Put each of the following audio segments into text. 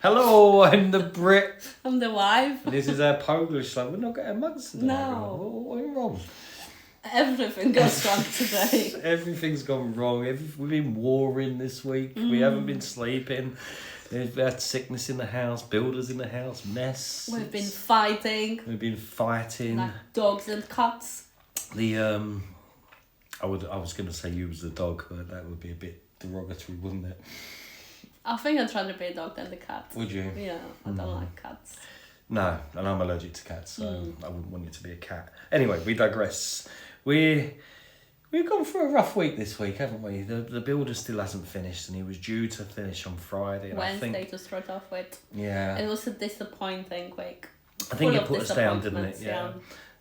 Hello, I'm the Brit. I'm the wife. This is our Polish love. We're not getting mugs today. No. What went wrong? Everything goes wrong today. Everything's gone wrong. We've been warring this week. We haven't been sleeping. We've had sickness in the house, builders in the house, mess. We've been fighting. We've been fighting. Like dogs and cats. I was going to say you was the dog, but that would be a bit derogatory, wouldn't it? I think I'd rather be a dog than the cat. Would you? Yeah, I don't like cats. No, and I'm allergic to cats, so I wouldn't want you to be a cat. Anyway, we digress. We've gone through a rough week this week, haven't we? The builder still hasn't finished, and he was due to finish on Friday. And Wednesday to start off with. Yeah. It was a disappointing week. I think Full it of put us down, didn't it? disappointments, Yeah.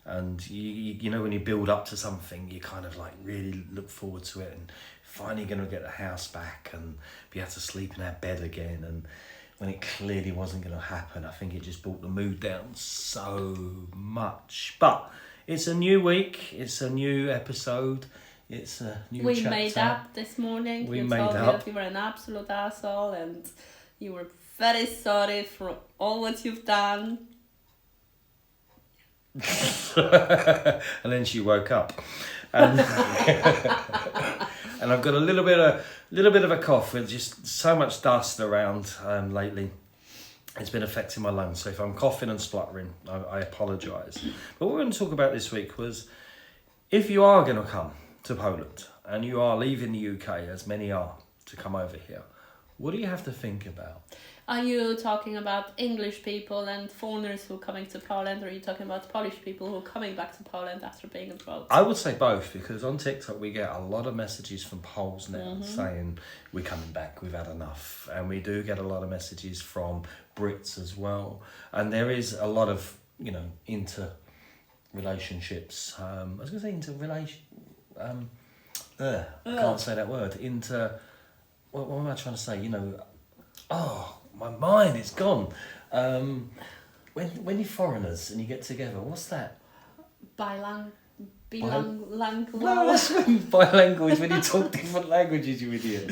And you know when you build up to something, you kind of like really look forward to it, and finally going to get the house back and be able to sleep in our bed again. And when it clearly wasn't going to happen, I think it just brought the mood down so much. But it's a new week. It's a new episode. It's a new chapter. We made up this morning. You told me that you were an absolute asshole and you were very sorry for all what you've done. And then she woke up. And, and I've got a little bit of a cough with just so much dust around lately. It's been affecting my lungs, so if I'm coughing and spluttering, I apologise. But what we're going to talk about this week was, if you are going to come to Poland and you are leaving the UK, as many are, to come over here, what do you have to think about? Are you talking about English people and foreigners who are coming to Poland, or are you talking about Polish people who are coming back to Poland after being abroad? I would say both, because on TikTok we get a lot of messages from Poles now saying we're coming back, we've had enough. And we do get a lot of messages from Brits as well. And there is a lot of, inter-relationships. I was going to say inter-relation... I can't say that word. What am I trying to say? My mind is gone. When you're foreigners and you get together, what's that? Bilingual. No, that's bilingual is when you talk different languages, you idiot.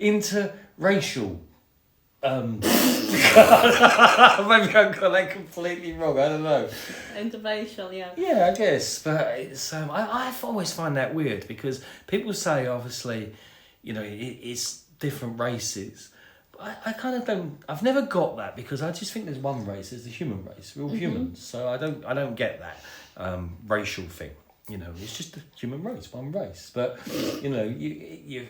Interracial. Maybe I got that completely wrong. I don't know. Interracial, yeah. Yeah, I guess, but it's I always find that weird, because people say obviously, it's different races. I kind of don't. I've never got that, because I just think there's one race. There's the human race. We're all humans, so I don't get that racial thing. It's just the human race, one race. But you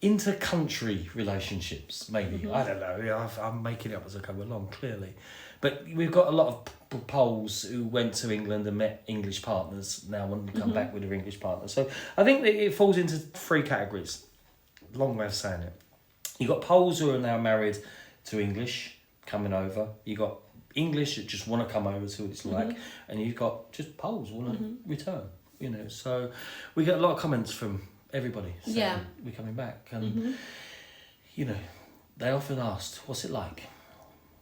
inter-country relationships, maybe. I don't know. I'm making it up as I go along, clearly. But we've got a lot of Poles who went to England and met English partners, now want to come back with their English partners. So I think that it falls into three categories. Long way of saying it. You got Poles who are now married to English coming over. You got English that just want to come over to what it's like, and you've got just Poles who want to return. So we get a lot of comments from everybody saying we're coming back, and they often asked, "What's it like?"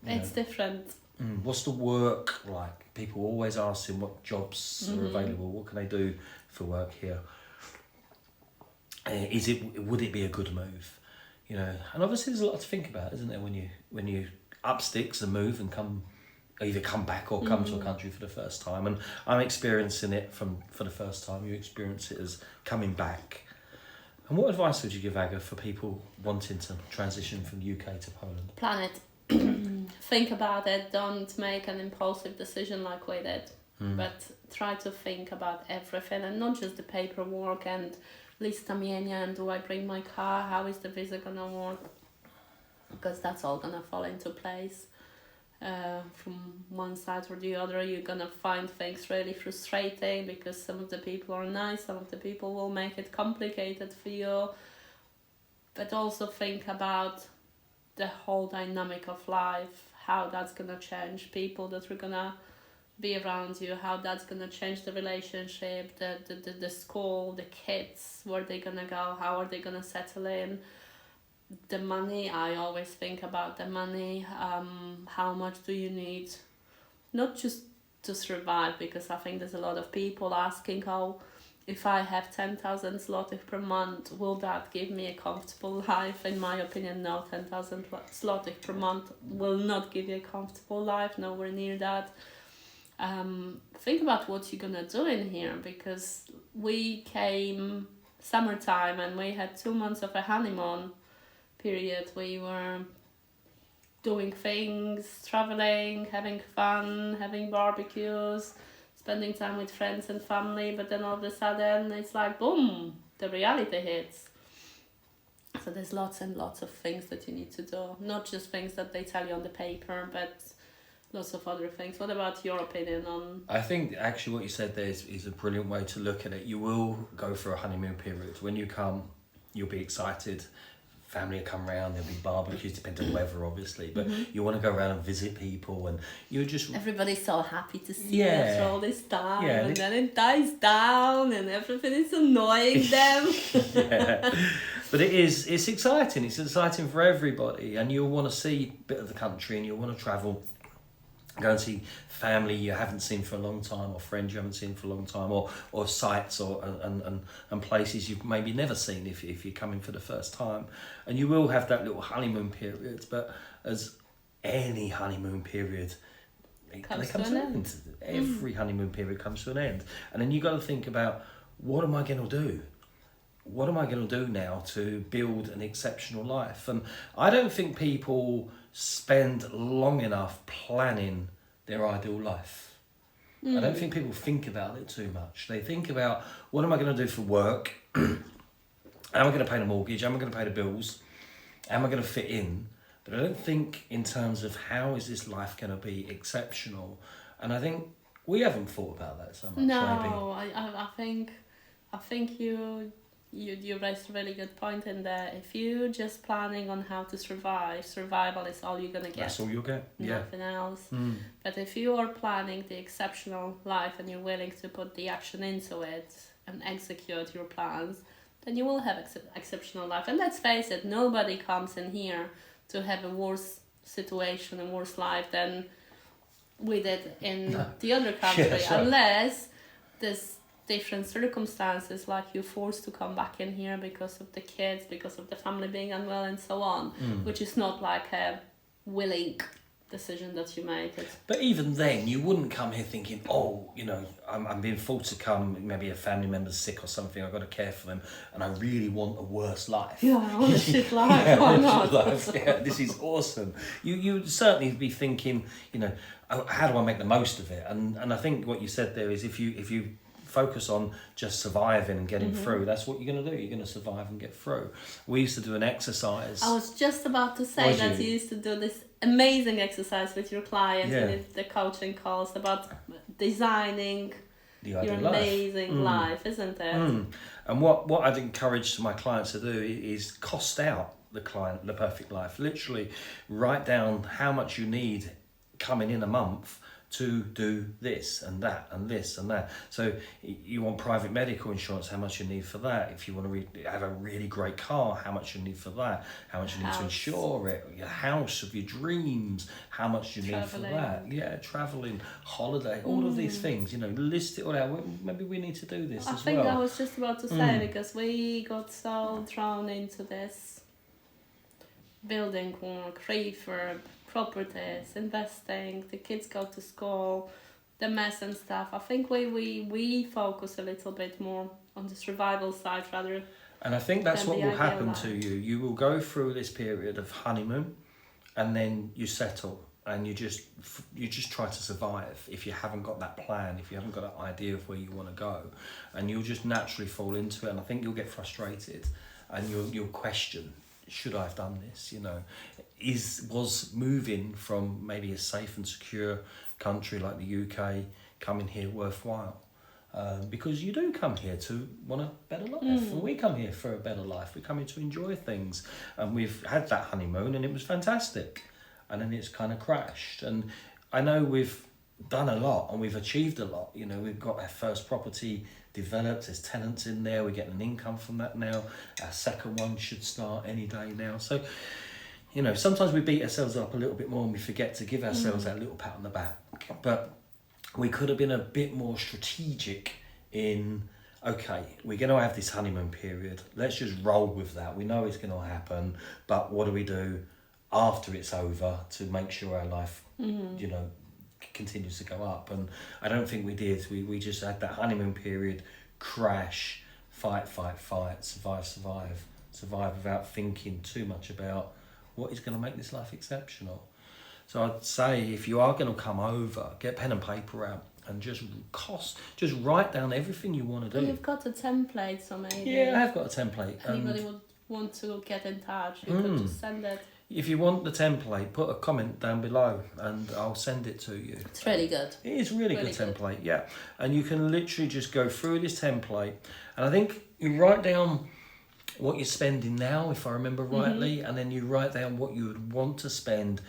It's different. What's the work like? People always asking what jobs are available. What can they do for work here? Would it be a good move? And obviously there's a lot to think about, isn't there, when you up sticks and move and either come back or come to a country for the first time. And I'm experiencing it for the first time. You experience it as coming back. And what advice would you give, Aga, for people wanting to transition from UK to Poland? Plan it. Think about it. Don't make an impulsive decision like we did. But try to think about everything, and not just the paperwork and lista mienia, and do I bring my car, how is the visa gonna work, because that's all gonna fall into place from one side or the other. You're gonna find things really frustrating, because some of the people are nice, some of the people will make it complicated for you. But also think about the whole dynamic of life, how that's gonna change people that are gonna be around you, how that's gonna change the relationship, the school, the kids, where they're gonna go, how are they gonna settle in, the money. I always think about the money. How much do you need, not just to survive, because I think there's a lot of people asking, if I have 10,000 zlotys per month, will that give me a comfortable life? In my opinion, no. 10,000 zlotys per month will not give you a comfortable life, nowhere near that. Think about what you're gonna do in here, because we came summertime and we had 2 months of a honeymoon period. We were doing things, traveling, having fun, having barbecues, spending time with friends and family, but then all of a sudden it's like, boom, the reality hits. So there's lots and lots of things that you need to do, not just things that they tell you on the paper, but lots of other things. What about your opinion on... I think actually what you said there is a brilliant way to look at it. You will go through a honeymoon period. When you come, you'll be excited. Family will come around, there'll be barbecues, depending on the weather obviously, but you want to go around and visit people, and you're just... Everybody's so happy to see you after all this time, and then it dies down and everything is annoying them. But it's exciting. It's exciting for everybody, and you'll want to see a bit of the country, and you'll want to travel, go and see family you haven't seen for a long time, or friends you haven't seen for a long time, or sites and places you've maybe never seen if you're coming for the first time. And you will have that little honeymoon period, but as any honeymoon period, they come to an end. Every honeymoon period comes to an end. And then you got to think about, what am I going to do? What am I going to do now to build an exceptional life? And I don't think people spend long enough planning their ideal life. I don't think people think about it too much. They think about, what am I going to do for work? Am I going to pay the mortgage? Am I going to pay the bills? Am I going to fit in? But I don't think in terms of, how is this life going to be exceptional? And I think we haven't thought about that so much. No, maybe. I think you raised a really good point in there. If you're just planning on how to survive, survival is all you're gonna get. That's all you'll get. Nothing else. But if you are planning the exceptional life and you're willing to put the action into it and execute your plans, then you will have exceptional life. And let's face it, nobody comes in here to have a worse situation, a worse life than we did in the other country, unless there's different circumstances, like you're forced to come back in here because of the kids, because of the family being unwell and so on, which is not like a willing decision that you make. But even then, you wouldn't come here thinking, oh, you know, I'm being forced to come, maybe a family member's sick or something, I've got to care for them, and I really want a worse life. Yeah, I want a shit life, why not? This is awesome. You'd certainly be thinking, you know, how do I make the most of it? And I think what you said there is, if you focus on just surviving and getting through, that's what you're going to do. You're going to survive and get through. We used to do an exercise. I was just about to say that you used to do this amazing exercise with your clients in the coaching calls about designing your amazing life, isn't it? And what I'd encourage my clients to do is cost out the perfect life. Literally write down how much you need coming in a month to do this and that and this and that. So you want private medical insurance, how much you need for that. If you want to have a really great car, how much you need for that. How much you need to insure it. Your house of your dreams, how much you need for that. Yeah, travelling, holiday, all of these things, you know, list it all out. Maybe we need to do this as well. I think I was just about to say, because we got so drawn into this building work, refurb, properties, investing, the kids go to school, the mess and stuff. I think we focus a little bit more on the survival side rather. And I think that's what will happen to you. You will go through this period of honeymoon, and then you settle, and you just try to survive. If you haven't got that plan, if you haven't got an idea of where you want to go, and you'll just naturally fall into it. And I think you'll get frustrated, and you'll question, should I have done this? You know, was moving from maybe a safe and secure country like the UK, coming here worthwhile? Because you do come here to want a better life. And we come here for a better life. We come here to enjoy things. And we've had that honeymoon and it was fantastic. And then it's kind of crashed. And I know we've done a lot and we've achieved a lot. You know, we've got our first property developed, there's tenants in there, we're getting an income from that now. Our second one should start any day now. So, you know, sometimes we beat ourselves up a little bit more and we forget to give ourselves that little pat on the back. But we could have been a bit more strategic in okay, we're going to have this honeymoon period. Let's just roll with that. We know it's going to happen, but what do we do after it's over to make sure our life, you know, continues to go up? And I don't think we did. We just had that honeymoon period, crash, fight, survive without thinking too much about what is going to make this life exceptional. So I'd say if you are going to come over, get pen and paper out and just write down everything you want to do. Well, you've got a template, so maybe. Yeah, I have got a template. Anybody would want to get in touch, you could just send it. If you want the template, put a comment down below and I'll send it to you. It's really good. It is really good template, yeah. And you can literally just go through this template. And I think you write down what you're spending now, if I remember rightly, and then you write down what you would want to spend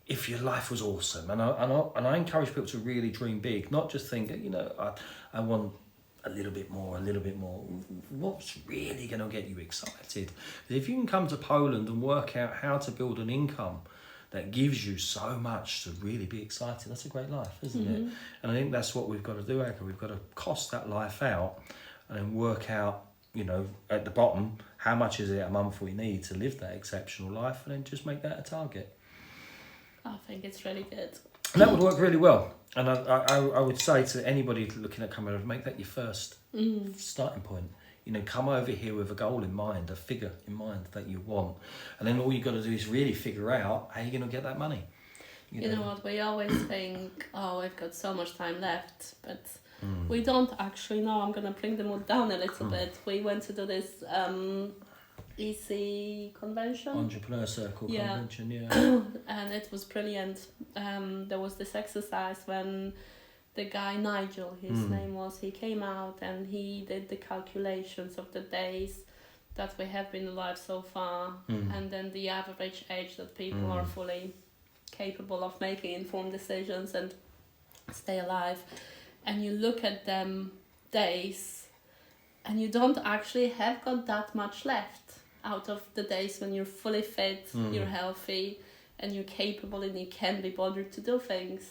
if your life was awesome. And I encourage people to really dream big, not just think, you know, I want a little bit more. What's really going to get you excited? If you can come to Poland and work out how to build an income that gives you so much to really be excited, that's a great life, isn't it? And I think that's what we've got to do, Aga. We've got to cost that life out and then work out, you know, at the bottom, how much is it a month we need to live that exceptional life, and then just make that a target. I think it's really good. And that would work really well. And I would say to anybody looking at coming over, make that your first starting point. You know, come over here with a goal in mind, a figure in mind that you want. And then all you got to do is really figure out how you're going to get that money. You know what, we always think, oh, we've got so much time left, but we don't actually know. I'm going to bring the mood down a little bit. We went to do this EC convention. Entrepreneur Circle convention, yeah. And it was brilliant. There was this exercise when the guy, Nigel, his name was, he came out and he did the calculations of the days that we have been alive so far, and then the average age that people are fully capable of making informed decisions and stay alive. And you look at them days and you don't actually have got that much left out of the days when you're fully fit, you're healthy, and you're capable and you can be bothered to do things.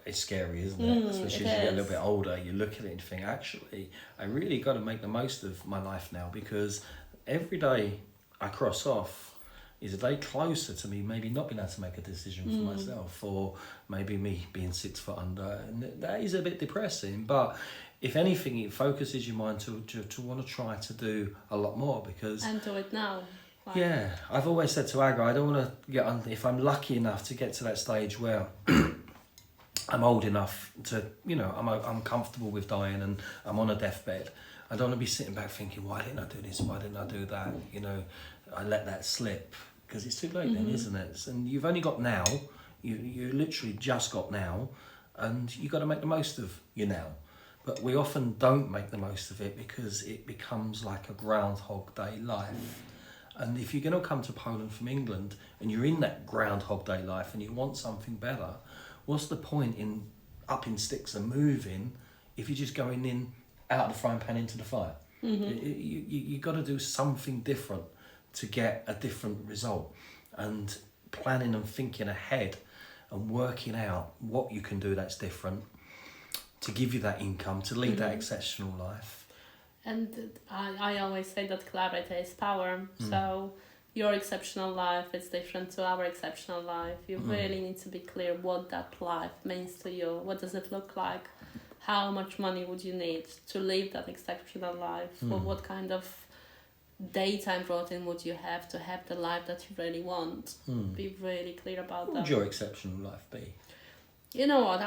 It's scary, isn't it? Especially as you get a little bit older, you look at it and think, actually, I really got to make the most of my life now, because every day I cross off is a day closer to me maybe not being able to make a decision for myself, or maybe me being 6 foot under. And that is a bit depressing, but if anything, it focuses your mind to want to try to do a lot more, because... And do it now. Like, yeah, I've always said to Aga, I don't want to get on, if I'm lucky enough to get to that stage where I'm old enough to, you know, I'm comfortable with dying and I'm on a deathbed, I don't want to be sitting back thinking, why didn't I do this, why didn't I do that, you know, I let that slip, because it's too late then, isn't it? And you've only got now, you literally just got now, and you got to make the most of your now. But we often don't make the most of it because it becomes like a Groundhog Day life. And if you're going to come to Poland from England and you're in that Groundhog Day life and you want something better, what's the point in upping sticks and moving if you're just going in out of the frying pan into the fire? You got to do something different to get a different result. And planning and thinking ahead and working out what you can do that's different to give you that income, to lead that exceptional life. And I always say that clarity is power. So your exceptional life is different to our exceptional life. You really need to be clear what that life means to you. What does it look like? How much money would you need to live that exceptional life? Or what kind of daytime routine would you have to have the life that you really want? Be really clear about that. What would your exceptional life be? You know what,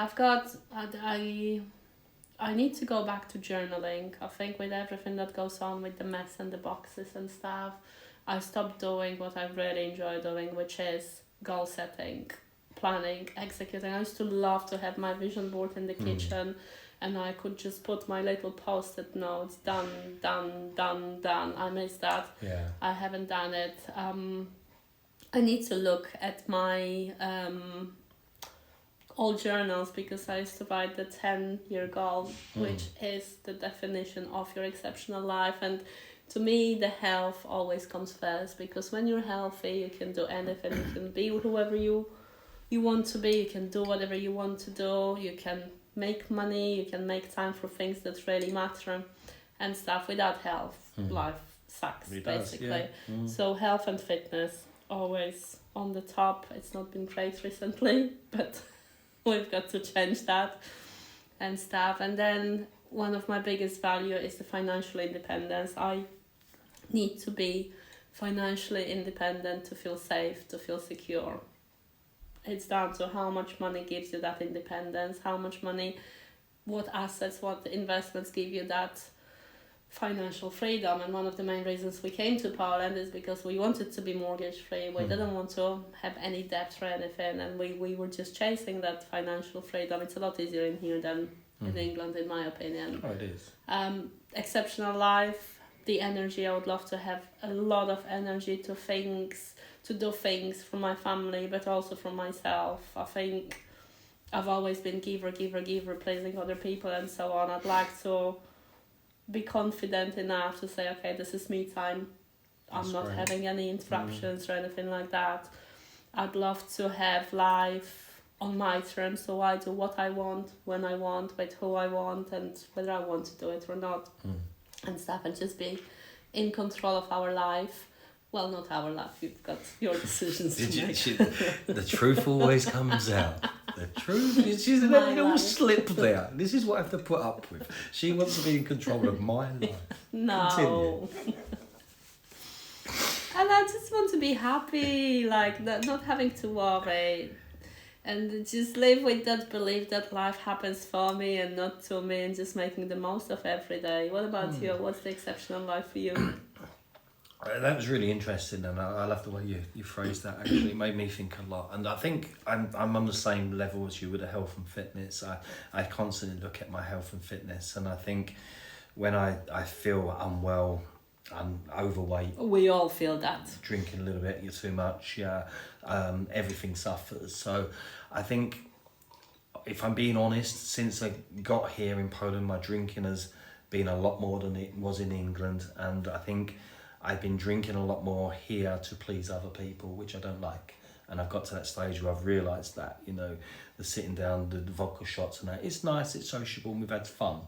I need to go back to journaling. I think with everything that goes on with the mess and the boxes and stuff, I stopped doing what I really enjoy doing, which is goal setting, planning, executing. I used to love to have my vision board in the kitchen, and I could just put my little post-it notes, done. I miss that. Yeah. I haven't done it. I need to look at my old journals, because I used to write the 10-year goal, which is the definition of your exceptional life. And to me, the health always comes first, because when you're healthy, you can do anything. You can be whoever you want to be. You can do whatever you want to do. You can make money. You can make time for things that really matter. and stuff. Without health, life sucks, It does, basically. yeah. So health and fitness always on the top. It's not been great recently, but we've got to change that and stuff. And then one of my biggest value is the financial independence. I need to be financially independent to feel safe, to feel secure. It's down to how much money gives you that independence, how much money, what assets, what investments give you that financial freedom. And one of the main reasons we came to Poland is because we wanted to be mortgage free. We didn't want to have any debt or anything, and we were just chasing that financial freedom. It's a lot easier in here than in England, in my opinion. Oh, it is. Exceptional life, the energy. I would love to have a lot of energy to do things for my family, but also for myself. I think I've always been giver, pleasing other people and so on. I'd like to be confident enough to say, okay, this is me time. I'm not having any interruptions or anything like that. I'd love to have life on my terms, so I do what I want, when I want, with who I want, and whether I want to do it or not, and stuff, and just be in control of our life. Well, not our life, you've got your decisions to make. The truth always comes out. The truth, she's My let it all life. slip there. This is what I have to put up with. She wants to be in control of my life. No. And I just want to be happy, like not having to worry, and just live with that belief that life happens for me and not to me, and just making the most of every day. What about you? What's the exceptional life for you? That was really interesting, and I love the way you phrased that. Actually, it made me think a lot, and I think I'm on the same level as you with the health and fitness. I constantly look at my health and fitness, and I think when I feel unwell, I'm overweight, We all feel that. drinking a little bit too much, everything suffers. So I think, if I'm being honest, since I got here in Poland, my drinking has been a lot more than it was in England, and I think I've been drinking a lot more here to please other people, which I don't like. And I've got to that stage where I've realised that, the sitting down, the vodka shots and that, it's nice, it's sociable, and we've had fun,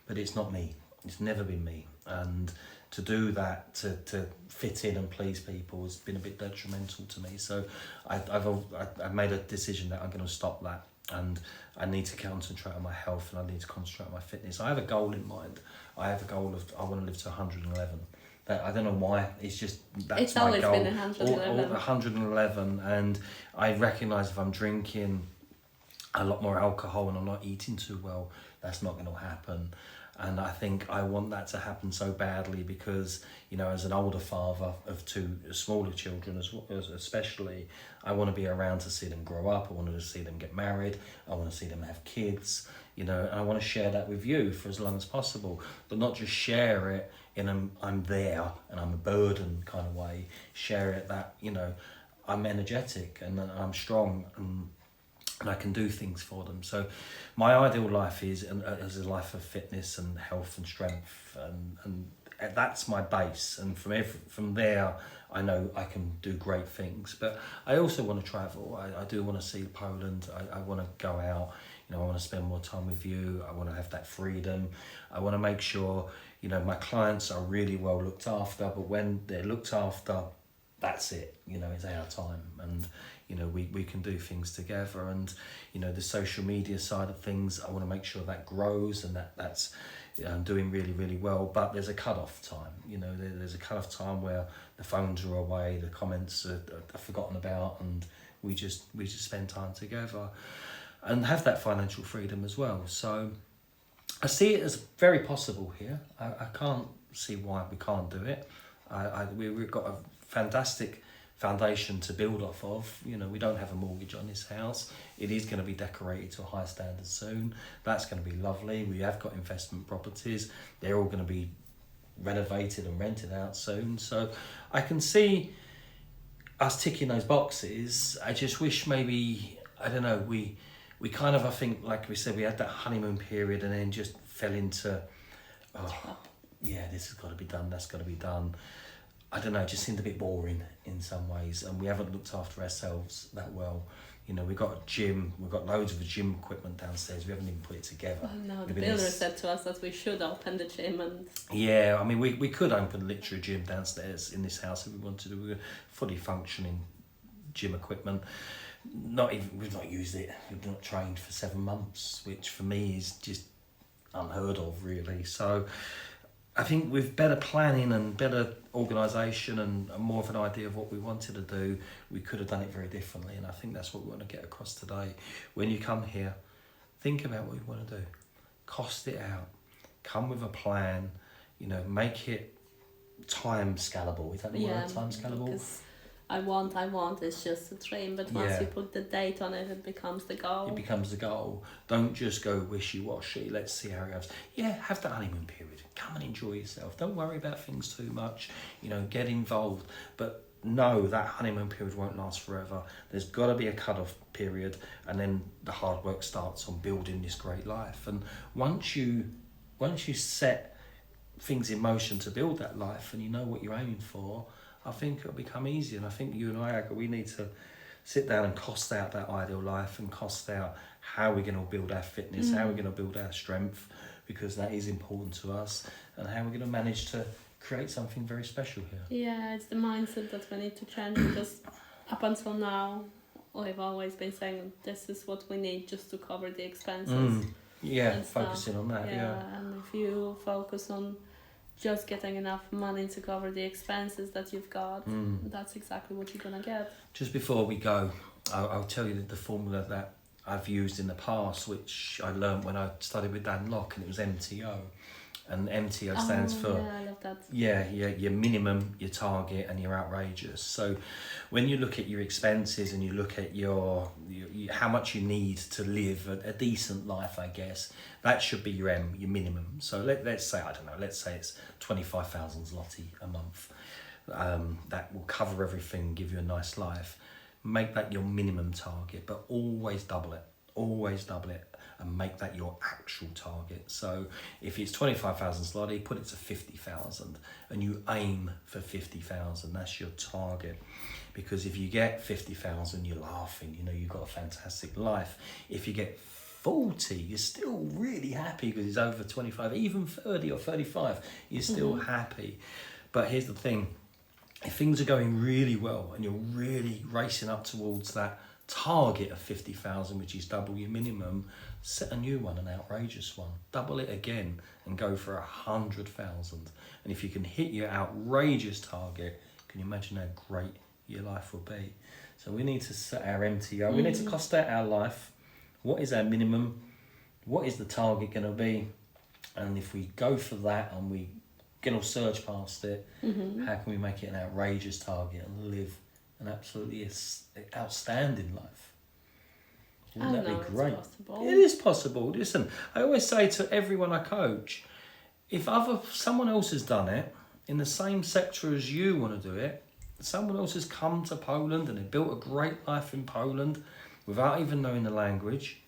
but it's not me. It's never been me. And to do that, to fit in and please people, has been a bit detrimental to me. So I've made a decision that I'm going to stop that, and I need to concentrate on my health, and I need to concentrate on my fitness. I have a goal in mind. I have a goal of, I want to live to 111. I don't know why, it's just, that's my goal. It's always been 111. 111, and I recognise if I'm drinking a lot more alcohol and I'm not eating too well, that's not going to happen. And I think I want that to happen so badly because, as an older father of two smaller children, especially, I want to be around to see them grow up. I want to see them get married. I want to see them have kids, and I want to share that with you for as long as possible, but not just share it in I'm there and I'm a burden kind of way. Share it that, I'm energetic and I'm strong and I can do things for them. So my ideal life is a life of fitness and health and strength, and that's my base. And from there, I know I can do great things. But I also want to travel. I do want to see Poland. I want to go out. I want to spend more time with you. I want to have that freedom. I want to make sure, my clients are really well looked after. But when they're looked after, that's it. It's our time. And we can do things together, and the social media side of things, I want to make sure that grows and that's doing really, really well. But there's a cut-off time. There's a cut-off time where the phones are away, the comments are forgotten about, and we just spend time together and have that financial freedom as well. So I see it as very possible here. I can't see why we can't do it. We've got a fantastic foundation to build off of. We don't have a mortgage on this house. It is going to be decorated to a high standard soon. That's going to be lovely. We have got investment properties. They're all going to be renovated and rented out soon. So I can see us ticking those boxes. I just wish maybe, I don't know, we kind of, I think, like we said, we had that honeymoon period and then just fell into, this has got to be done, that's got to be done. I don't know, it just seemed a bit boring in some ways, and we haven't looked after ourselves that well. You know, we've got a gym, we've got loads of gym equipment downstairs. We haven't even put it together. Oh no, the builder said to us that we should open the gym and... Yeah, I mean, we could open literally a gym downstairs in this house if we wanted to. We've got fully functioning gym equipment. We've not used it. We've not trained for 7 months, which for me is just unheard of, really. So I think with better planning and better organisation and more of an idea of what we wanted to do, we could have done it very differently. And I think that's what we want to get across today. When you come here, think about what you want to do. Cost it out. Come with a plan. You know, make it time scalable. Is that the word? Time scalable? Because I want, it's just a dream, but once you put the date on it, it becomes the goal. It becomes the goal. Don't just go wishy-washy, let's see how it goes. Yeah, have the honeymoon period. Come and enjoy yourself. Don't worry about things too much. You know, get involved. But know that honeymoon period won't last forever. There's got to be a cut-off period, and then the hard work starts on building this great life. And once you set things in motion to build that life and you know what you're aiming for, I think it'll become easier. And I think you and I, Aga, we need to sit down and cost out that ideal life and cost out how we're going to build our fitness, how we're going to build our strength, because that is important to us, and how we're going to manage to create something very special here. Yeah, it's the mindset that we need to change, because up until now, we've always been saying this is what we need just to cover the expenses. Yeah, focusing on that, yeah. And if you focus on just getting enough money to cover the expenses that you've got, that's exactly what you're going to get. Just before we go, I'll tell you the formula that I've used in the past, which I learned when I studied with Dan Locke, and it was MTO. And MTO stands for... Yeah, I love that. Yeah, your minimum, your target, and your outrageous. So when you look at your expenses and you look at your how much you need to live a decent life, I guess, that should be your minimum. So let's say, I don't know, let's say it's 25,000 zloty a month. That will cover everything, give you a nice life. Make that your minimum target, but always double it. Always double it. And make that your actual target. So if it's 25,000 zloty, put it to 50,000, and you aim for 50,000. That's your target. Because if you get 50,000, you're laughing. You know, you've got a fantastic life. If you get 40, you're still really happy because it's over 25. Even 30 or 35, you're still happy. But here's the thing: if things are going really well and you're really racing up towards that target of 50,000, which is double your minimum, set a new one, an outrageous one, double it again and go for 100,000. And if you can hit your outrageous target, can you imagine how great your life will be? So we need to set our MTO, we need to cost out our life. What is our minimum? What is the target going to be? And if we go for that and we get all surge past it, how can we make it an outrageous target and live an absolutely outstanding life? Wouldn't that be great? It is possible. Listen, I always say to everyone I coach, if someone else has done it in the same sector as you want to do it, someone else has come to Poland and they built a great life in Poland without even knowing the language,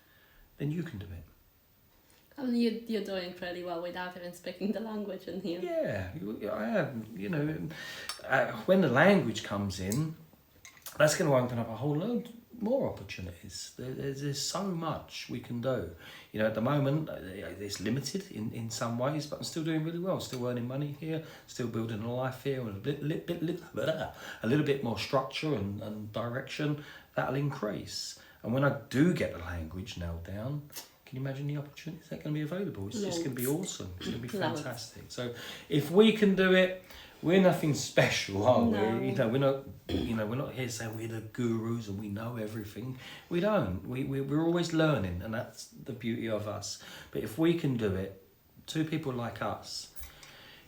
then you can do it. I mean, you're doing pretty well without even speaking the language in here. Yeah, I am. You know, when the language comes in, that's going to open up a whole load more opportunities. There's so much we can do. You know, at the moment, it's limited in some ways, but I'm still doing really well. Still earning money here, still building a life here with a little bit more structure and direction. That'll increase. And when I do get the language nailed down, can you imagine the opportunities that are going to be available? It's just going to be awesome. It's going to be fantastic. So if we can do it, we're nothing special, are we? No. We're not here saying we're the gurus and we know everything. We don't. We're always learning, and that's the beauty of us. But if we can do it, two people like us,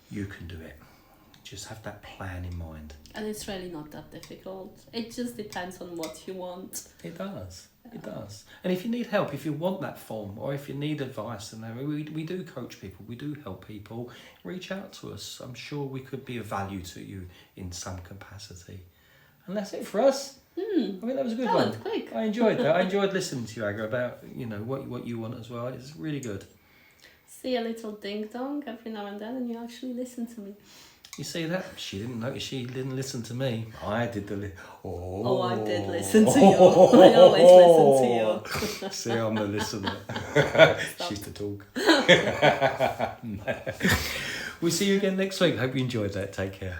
you can do it. Just have that plan in mind. And it's really not that difficult. It just depends on what you want. It does. It does. And if you need help, if you want that form, or if you need advice, and we do coach people, we do help people, reach out to us. I'm sure we could be of value to you in some capacity. And that's it for us. I think that was a good one. That was quick. I enjoyed that. I enjoyed listening to you, Aga, about what you want as well. It's really good. See a little ding dong every now and then, and you actually listen to me. You see that? She didn't notice. She didn't listen to me. I did the. Oh, I did listen to you. I always listen to you. See, I'm the listener. She's the talk. We'll see you again next week. Hope you enjoyed that. Take care.